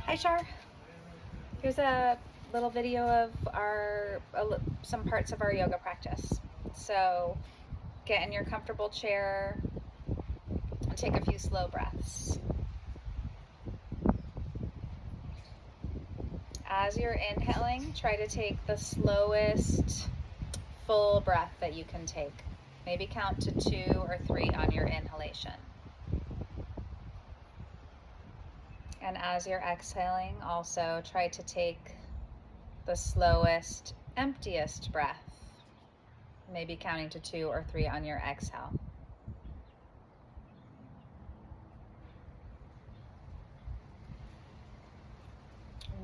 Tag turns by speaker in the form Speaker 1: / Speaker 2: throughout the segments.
Speaker 1: Hi, Char. Here's a little video of some parts of our yoga practice. So get in your comfortable chair and take a few slow breaths. As you're inhaling, try to take the slowest full breath that you can take. Maybe count to 2 or 3 on your inhalation. And as you're exhaling, also try to take the slowest, emptiest breath, maybe counting to 2 or 3 on your exhale.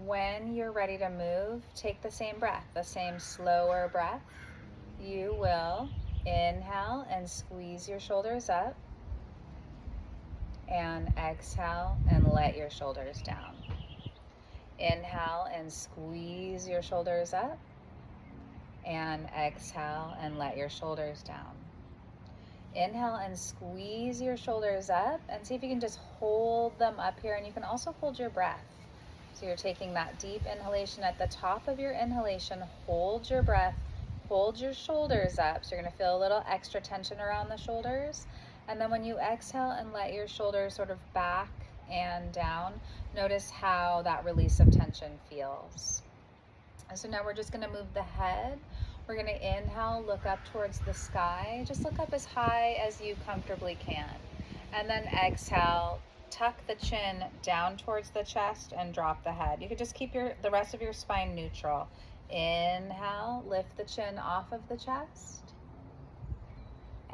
Speaker 1: When you're ready to move, take the same breath, the same slower breath. You will inhale and squeeze your shoulders up, and exhale and let your shoulders down. Inhale and squeeze your shoulders up, and exhale and let your shoulders down. Inhale and squeeze your shoulders up, and see if you can just hold them up here, and you can also hold your breath. So you're taking that deep inhalation at the top of your inhalation, hold your breath, hold your shoulders up. So you're going to feel a little extra tension around the shoulders. And then when you exhale and let your shoulders sort of back and down, notice how that release of tension feels. And so now we're just going to move the head. We're going to inhale, look up towards the sky. Just look up as high as you comfortably can. And then exhale, tuck the chin down towards the chest and drop the head. You could just keep the rest of your spine neutral. Inhale, lift the chin off of the chest.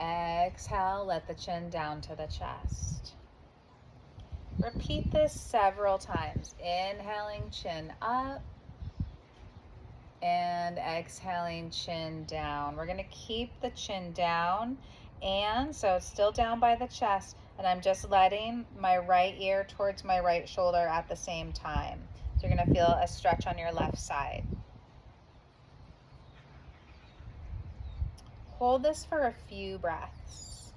Speaker 1: Exhale, let the chin down to the chest. Repeat this several times. Inhaling, chin up, and exhaling, chin down. We're going to keep the chin down, and so it's still down by the chest, and I'm just letting my right ear towards my right shoulder at the same time. So you're going to feel a stretch on your left side. Hold this for a few breaths.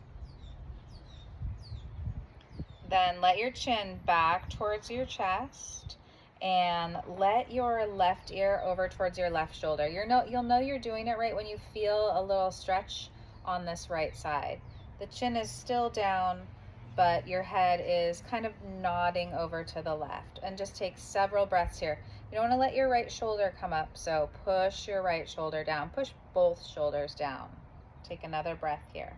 Speaker 1: Then let your chin back towards your chest and let your left ear over towards your left shoulder. You'll know you're doing it right when you feel a little stretch on this right side. The chin is still down, but your head is kind of nodding over to the left. And just take several breaths here. You don't want to let your right shoulder come up, so push your right shoulder down. Push both shoulders down. Take another breath here.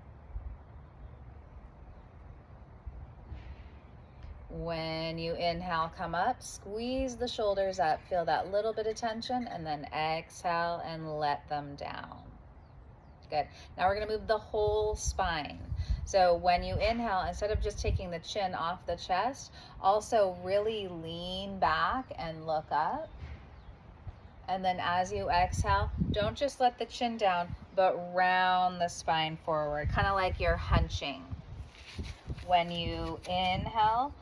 Speaker 1: When you inhale, come up, squeeze the shoulders up, feel that little bit of tension, and then exhale and let them down. Good. Now we're going to move the whole spine. So when you inhale, instead of just taking the chin off the chest, also really lean back and look up. And then as you exhale, don't just let the chin down, but round the spine forward, kind of like you're hunching. When you inhale,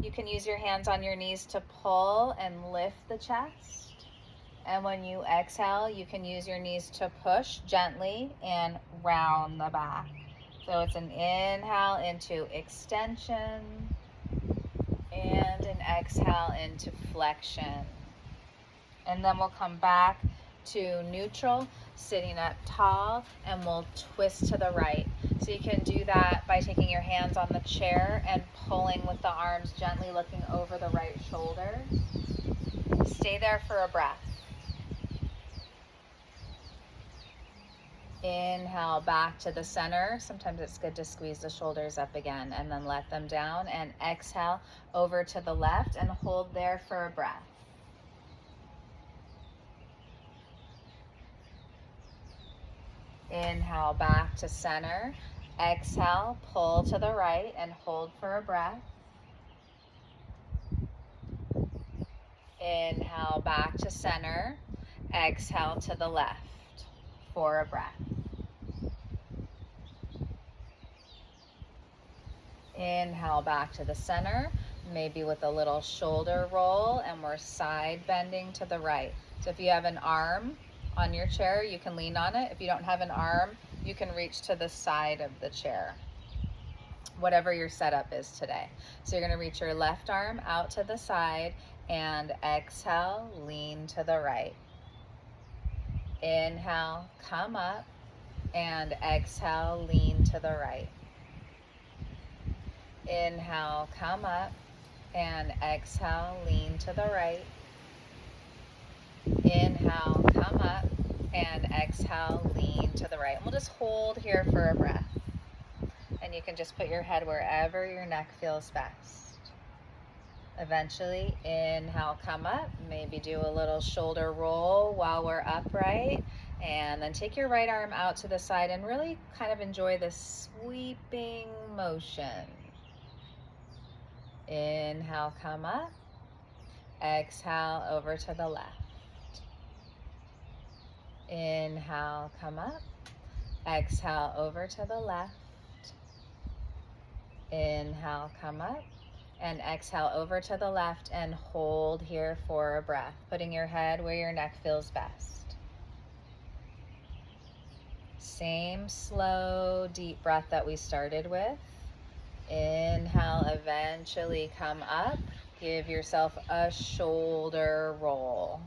Speaker 1: you can use your hands on your knees to pull and lift the chest. And when you exhale, you can use your knees to push gently and round the back. So it's an inhale into extension and an exhale into flexion. And then we'll come back to neutral, sitting up tall, and we'll twist to the right. So you can do that by taking your hands on the chair and pulling with the arms, gently looking over the right shoulder. Stay there for a breath. Inhale back to the center. Sometimes it's good to squeeze the shoulders up again and then let them down. And exhale over to the left and hold there for a breath. Inhale back to center. Exhale, pull to the right and hold for a breath. Inhale back to center. Exhale to the left for a breath. Inhale back to the center, maybe with a little shoulder roll, and we're side bending to the right. So if you have an arm on your chair, you can lean on it. If you don't have an arm, you can reach to the side of the chair. whatever your setup is today. So you're going to reach your left arm out to the side and exhale, lean to the right. Inhale, come up, and exhale, lean to the right. Inhale, come up, and exhale, lean to the right. Inhale, come up, and exhale, lean to the right. And we'll just hold here for a breath. And you can just put your head wherever your neck feels best. Eventually, inhale, come up. Maybe do a little shoulder roll while we're upright. And then take your right arm out to the side and really kind of enjoy this sweeping motion. Inhale, come up. Exhale, over to the left. Inhale, come up. Exhale, over to the left. Inhale, come up. And exhale over to the left and hold here for a breath, putting your head where your neck feels best. Same slow, deep breath that we started with. Inhale, eventually come up. Give yourself a shoulder roll.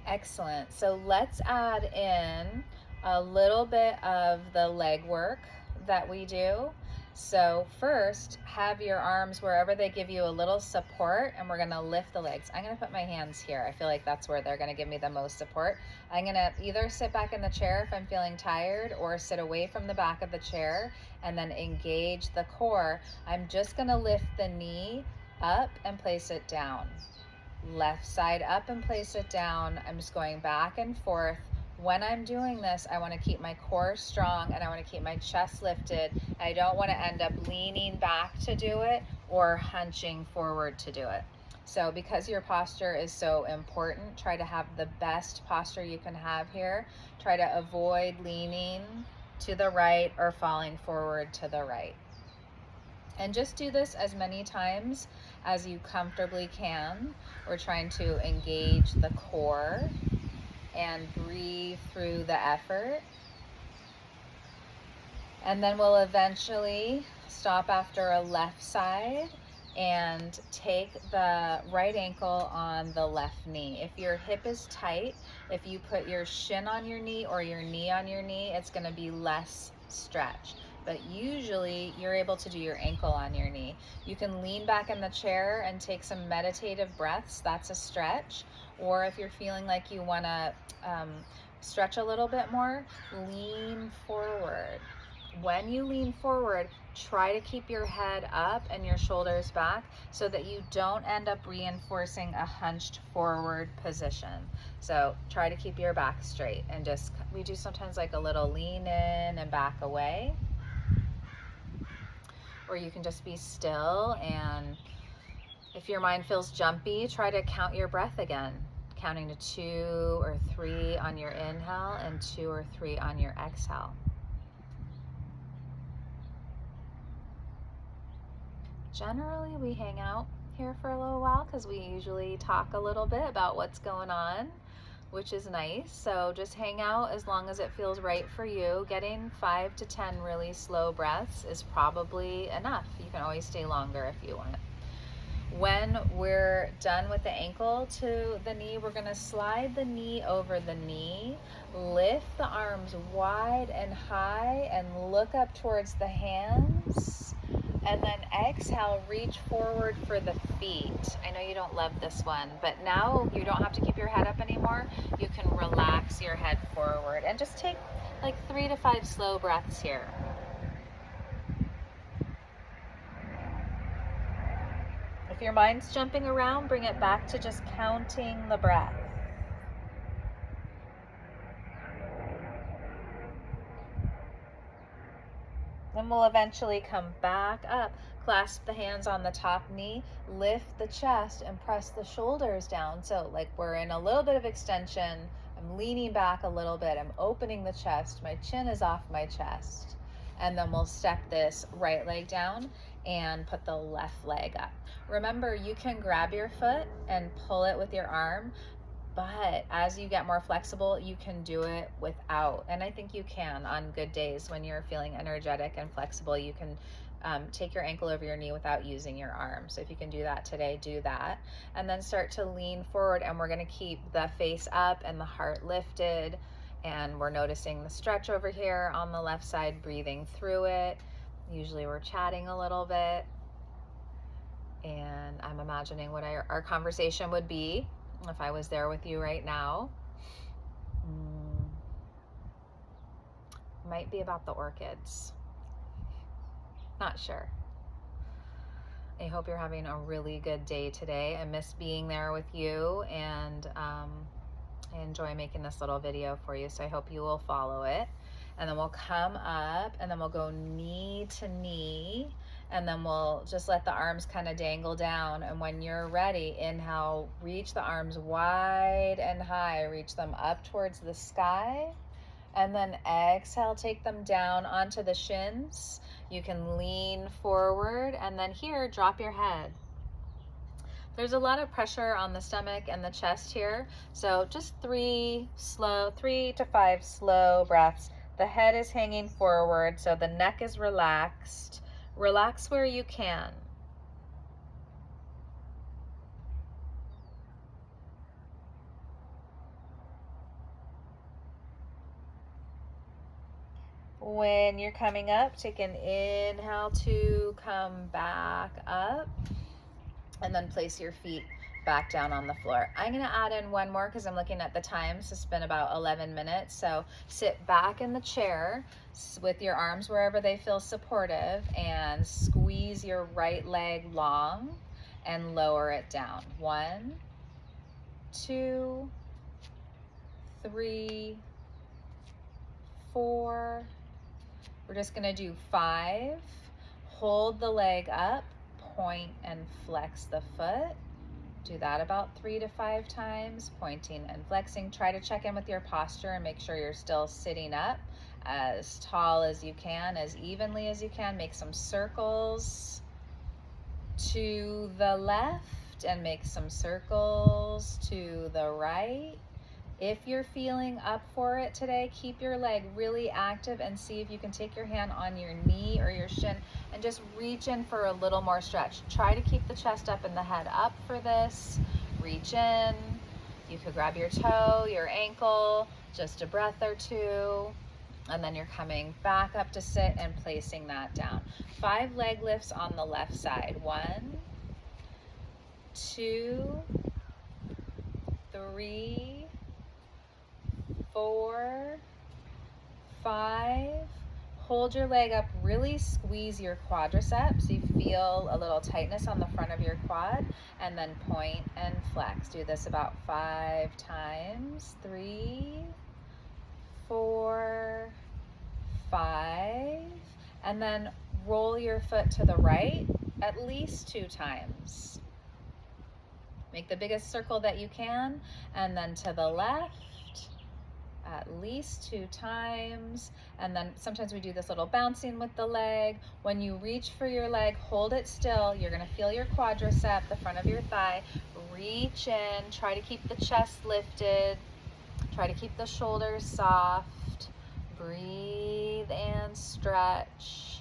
Speaker 1: Excellent. So let's add in a little bit of the leg work that we do. So first, have your arms wherever they give you a little support, and we're gonna lift the legs. I'm gonna put my hands here. I feel like that's where they're gonna give me the most support. I'm gonna either sit back in the chair if I'm feeling tired, or sit away from the back of the chair and then engage the core. I'm just gonna lift the knee up and place it down. Left side up and place it down. I'm just going back and forth. When I'm doing this, I want to keep my core strong and I want to keep my chest lifted. I don't want to end up leaning back to do it or hunching forward to do it. So because your posture is so important, try to have the best posture you can have here. Try to avoid leaning to the right or falling forward to the right. And just do this as many times as you comfortably can. We're trying to engage the core and breathe through the effort. And then we'll eventually stop after a left side and take the right ankle on the left knee. If your hip is tight, if you put your shin on your knee or your knee on your knee, it's gonna be less stretch. But usually you're able to do your ankle on your knee. You can lean back in the chair and take some meditative breaths. That's a stretch. Or if you're feeling like you wanna stretch a little bit more, lean forward. When you lean forward, try to keep your head up and your shoulders back so that you don't end up reinforcing a hunched forward position. So try to keep your back straight and just, we do sometimes like a little lean in and back away. Or you can just be still, and if your mind feels jumpy, try to count your breath again, counting to 2 or 3 on your inhale and 2 or 3 on your exhale. Generally, we hang out here for a little while because we usually talk a little bit about what's going on, which is nice. So just hang out as long as it feels right for you. Getting 5 to 10 really slow breaths is probably enough. You can always stay longer if you want. When we're done with the ankle to the knee, we're gonna slide the knee over the knee, lift the arms wide and high and look up towards the hands, and then exhale, reach forward for the feet. I know you don't love this one, but now you don't have to keep your head up anymore. You can relax your head forward and just take like 3 to 5 slow breaths here. If your mind's jumping around, bring it back to just counting the breath. Then we'll eventually come back up, clasp the hands on the top knee, lift the chest and press the shoulders down. So like we're in a little bit of extension. I'm leaning back a little bit. I'm opening the chest. My chin is off my chest. And then we'll step this right leg down and put the left leg up. Remember, you can grab your foot and pull it with your arm, But as you get more flexible, you can do it without. And I think you can on good days when you're feeling energetic and flexible. You can take your ankle over your knee without using your arm. So if you can do that today, do that. And then start to lean forward, and we're going to keep the face up and the heart lifted. And we're noticing the stretch over here on the left side, breathing through it. Usually we're chatting a little bit. And I'm imagining what our conversation would be if I was there with you right now. Might be about the orchids. Not sure. I hope you're having a really good day today. I miss being there with you, and I enjoy making this little video for you, so I hope you will follow it. And then we'll come up, and then we'll go knee to knee, and then we'll just let the arms kind of dangle down. And when you're ready, inhale, reach the arms wide and high, reach them up towards the sky. And then exhale, take them down onto the shins. You can lean forward, and then here, drop your head. There's a lot of pressure on the stomach and the chest here, so just 3 to 5 slow breaths. The head is hanging forward, so the neck is relaxed. Relax where you can. When you're coming up, take an inhale to come back up, and then place your feet back down on the floor. I'm going to add in one more because I'm looking at the time. So it's been about 11 minutes. So sit back in the chair with your arms wherever they feel supportive, and squeeze your right leg long and lower it down. 1, 2, 3, 4. We're just going to do 5. Hold the leg up, point and flex the foot. Do that about 3 to 5 times, pointing and flexing. Try to check in with your posture and make sure you're still sitting up as tall as you can, as evenly as you can. Make some circles to the left and make some circles to the right. If you're feeling up for it today, keep your leg really active and see if you can take your hand on your knee or your shin and just reach in for a little more stretch. Try to keep the chest up and the head up for this. Reach in. You could grab your toe, your ankle, just a breath or 2. And then you're coming back up to sit and placing that down. 5 leg lifts on the left side. 1, 2, 3, 4, 5. Hold your leg up, really squeeze your quadriceps. You feel a little tightness on the front of your quad, and then point and flex. Do this about 5 times. 3, 4, 5. And then roll your foot to the right at least 2 times. Make the biggest circle that you can, and then to the left at least 2 times. And then sometimes we do this little bouncing with the leg. When you reach for your leg, hold it still. You're going to feel your quadricep, the front of your thigh. Reach in. Try to keep the chest lifted. Try to keep the shoulders soft. Breathe and stretch.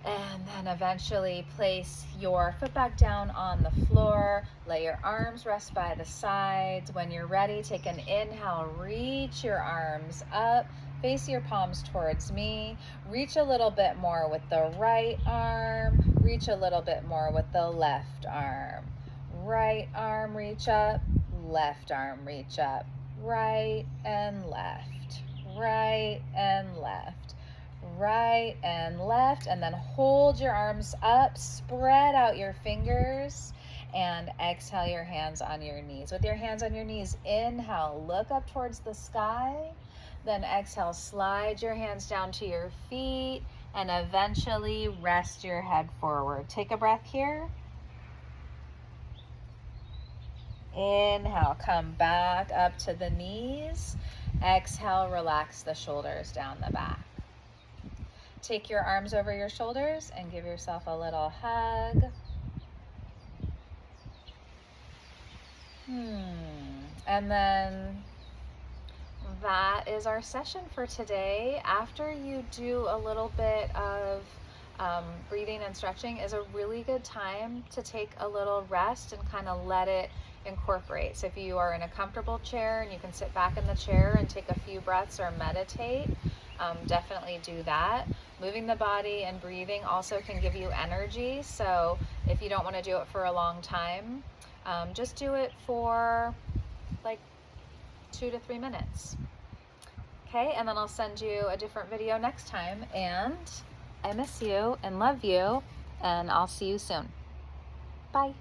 Speaker 1: And then eventually place your foot back down on the floor. Let your arms rest by the sides. When you're ready, take an inhale, reach your arms up, face your palms towards me. Reach a little bit more with the right arm. Reach a little bit more with the left arm. Right arm, reach up. Left arm, reach up. Right and left. Right and left. Right and left, and then hold your arms up, spread out your fingers, and exhale your hands on your knees. With your hands on your knees, inhale, look up towards the sky, then exhale, slide your hands down to your feet, and eventually rest your head forward. Take a breath here. Inhale, come back up to the knees. Exhale, relax the shoulders down the back. Take your arms over your shoulders and give yourself a little hug. And then that is our session for today. After you do a little bit of breathing and stretching is a really good time to take a little rest and kind of let it incorporate. So if you are in a comfortable chair and you can sit back in the chair and take a few breaths or meditate, definitely do that. Moving the body and breathing also can give you energy. So if you don't want to do it for a long time, just do it for like 2 to 3 minutes. Okay, and then I'll send you a different video next time. And I miss you and love you, and I'll see you soon. Bye.